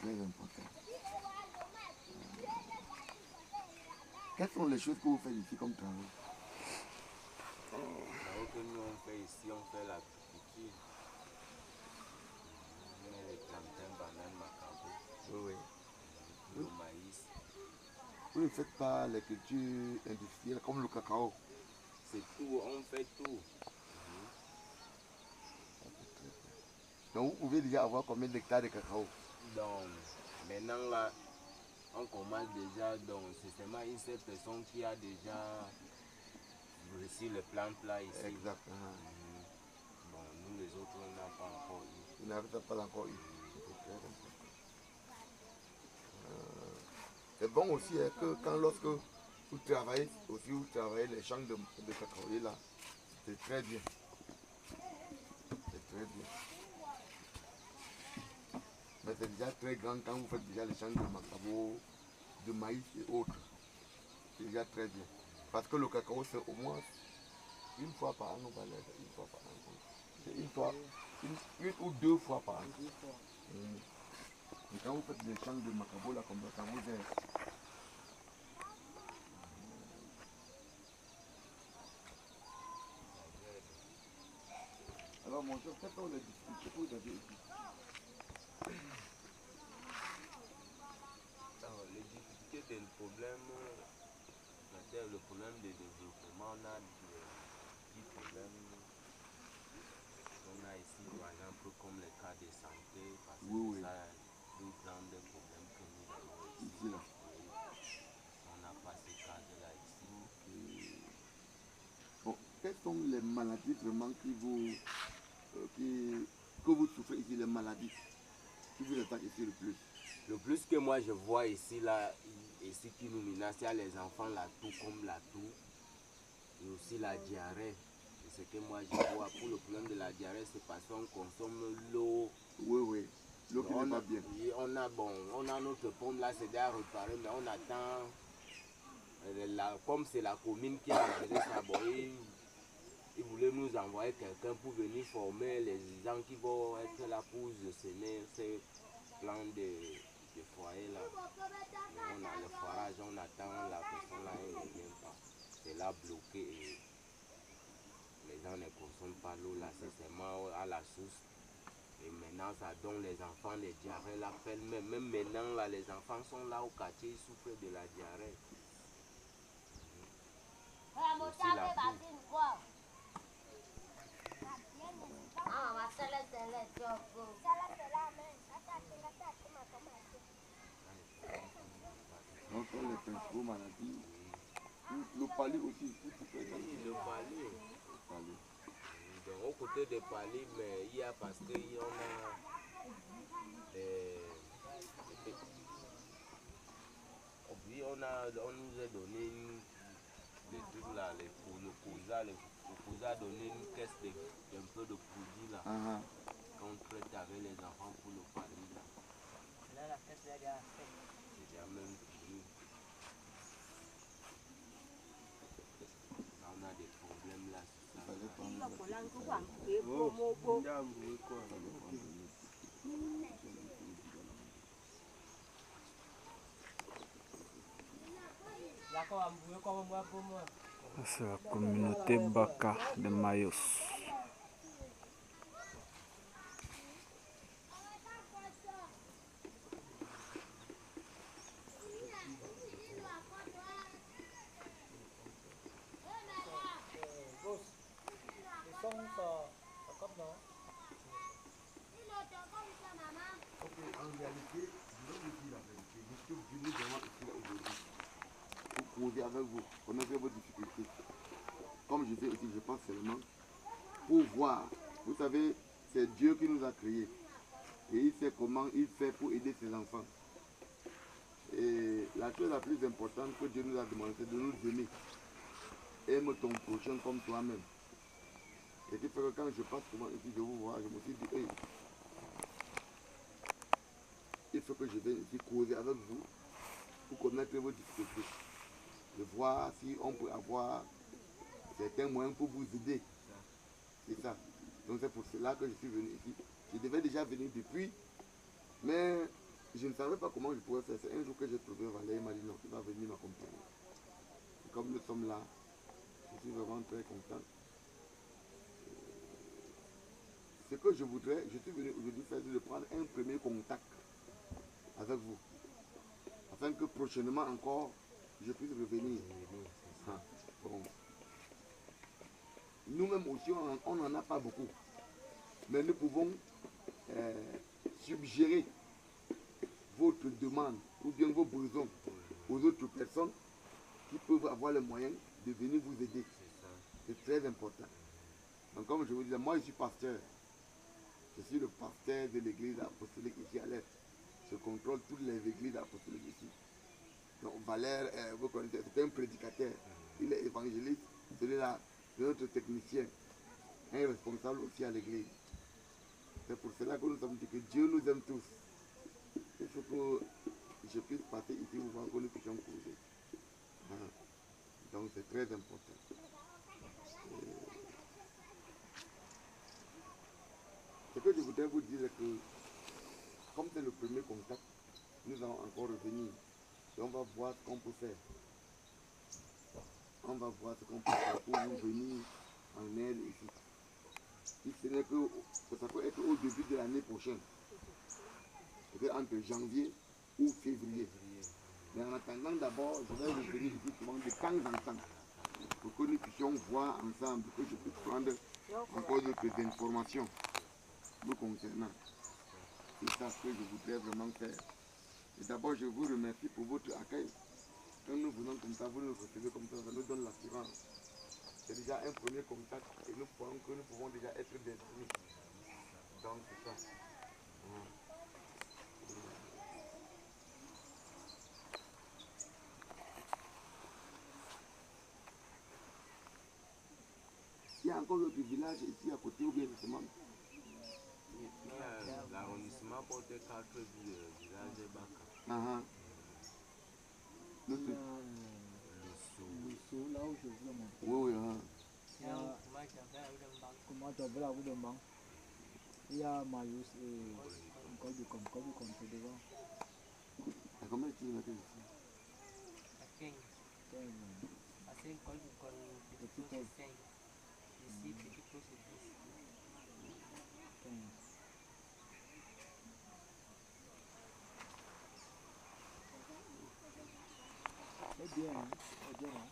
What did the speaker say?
Très important. Quelles sont les choses que vous faites ici comme travail? Alors que nous on fait ici, on fait l'agriculture. On met les plantains, bananes, macabo. Oui, oui. Le maïs. Vous ne faites pas les cultures industrielles comme le cacao? C'est tout, on fait tout. Donc vous pouvez déjà avoir combien d'hectares de cacao? Donc maintenant là, on commence déjà, donc c'est seulement une seule personne qui a déjà reçu les plantes là ici. Exactement. Bon, nous les autres, on n'a pas encore eu. Vous n'avez pas encore eu. C'est bon aussi hein, que quand lorsque vous travaillez aussi, vous travaillez les champs de cacao là, c'est très bien. C'est très bien. Mais c'est déjà très grand quand vous faites déjà les champs de macabo, de maïs et autres. C'est déjà très bien. Parce que le cacao c'est au moins une fois par an, on va l'aider, une fois par an. C'est une ou deux fois par an. Et quand vous faites les champs de macabo là, comme ça vous aide. Alors mon cher, quelles sont les difficultés que vous avez ici? Alors, les difficultés, c'est le problème de développement. On a des problèmes. On a ici, par exemple, comme le cas de santé, parce que Oui, oui. ça, plus grand des problèmes que nous avons ici. Ici là. On n'a pas ces cas-là ici. Bon, quelles sont les maladies vraiment que vous souffrez ici, les maladies qui vous attaquent ici le plus? Le plus que moi je vois ici, là, ici qui nous menace, il y a les enfants, la toux comme la toux, et aussi la diarrhée. C'est ce que moi je vois. Pour le problème de la diarrhée, c'est parce qu'on consomme l'eau. Oui, oui. L'eau qui n'est pas bien. On a notre pompe là, c'est déjà réparé, mais on attend. Comme c'est la commune qui a organisé ça, bon, ils voulaient nous envoyer quelqu'un pour venir former les gens qui vont être là pour gestionner ces plans de foyer là. Mais on a le forage, on attend, la personne là, elle ne vient pas. C'est là bloqué et les gens ne consomment pas l'eau là, c'est seulement à la source. Et maintenant, ça donne les enfants les diarrhées là, même maintenant là, les enfants sont là au quartier, ils souffrent de la diarrhée. Aussi la toux. Donc, ce sont les principaux maladies. Le pali aussi, vous pouvez Oui, le pali. pali. Donc, au côté de pali, mais il y a parce qu'on a oui, on nous a donné des trucs là, le COSA a donné une caisse un peu de produits là, qu'on traite avec les enfants pour le pali là. Là, la caisse est déjà faite. C'est déjà même fini. Là, on a des problèmes là sur ça. C'est la communauté Baka de Mayos. En réalité, je vais vous dire la vérité. Je suis venu vraiment ici là aujourd'hui pour causer avec vous, connaître vos difficultés. Comme je dis aussi, je pense seulement pour voir. Vous savez, c'est Dieu qui nous a créés. Et il sait comment il fait pour aider ses enfants. Et la chose la plus importante que Dieu nous a demandé, c'est de nous aimer. Aime ton prochain comme toi-même. Et qui fait que quand je passe souvent ici, je vous vois, je me suis dit, hey, il faut que je vienne ici causer avec vous pour connaître vos difficultés. De voir si on peut avoir certains moyens pour vous aider. C'est ça. Donc c'est pour cela que je suis venu ici. Je devais déjà venir depuis, mais je ne savais pas comment je pouvais faire. C'est un jour que j'ai trouvé Valérie, il m'a dit non, tu vas venir m'accompagner. Comme nous sommes là, je suis vraiment très content. Ce que je voudrais, je suis venu aujourd'hui faire, c'est de prendre un premier contact avec vous. Afin que prochainement encore, je puisse revenir. Ah, bon. Nous-mêmes aussi, on n'en a pas beaucoup. Mais nous pouvons suggérer votre demande ou bien vos besoins aux autres personnes qui peuvent avoir les moyens de venir vous aider. C'est très important. Donc comme je vous disais, moi je suis pasteur. Je suis le pasteur de l'église apostolique ici à l'Est. Je contrôle toutes les églises apostoliques ici. Donc Valère, vous connaissez, c'est un prédicateur. Il est évangéliste. Celui-là, c'est notre technicien. Un responsable aussi à l'église. C'est pour cela que nous sommes dit que Dieu nous aime tous. Il faut que je puisse passer ici pour voir que nous puissions causer. Donc c'est très important. Ce que je voudrais vous dire est que, comme c'est le premier contact, nous allons encore revenir. Et on va voir ce qu'on peut faire. On va voir ce qu'on peut faire pour vous venir en aide ici. Si ce n'est que, ça peut être au début de l'année prochaine. Peut-être entre janvier ou février. Mais en attendant d'abord, je vais revenir ici souvent de temps en temps. Pour que nous puissions voir ensemble, pour que je puisse prendre encore d'autres informations nous concernant. C'est ça ce que je voudrais vraiment faire. Et d'abord, je vous remercie pour votre accueil. Quand nous venons comme ça, vous nous recevez comme ça nous donne l'assurance. C'est déjà un premier contact et nous pouvons déjà être bienvenus. Donc c'est ça. Il y a encore d'autres villages ici à côté ou bien justement. L'arrondissement porte 4 villages de Baka. Le saut, là où je vous ai montré. Oui, Comment tu as vu la route de Mban? Il y a Mayus et Col du Com, c'est devant. À combien de kilomètres ici? À 15. 15. À 5 Col du Com, Petit Clos c'est 5. Ici, Petit Clos c'est 10. 15. C'est bien, hein? C'est bien, hein?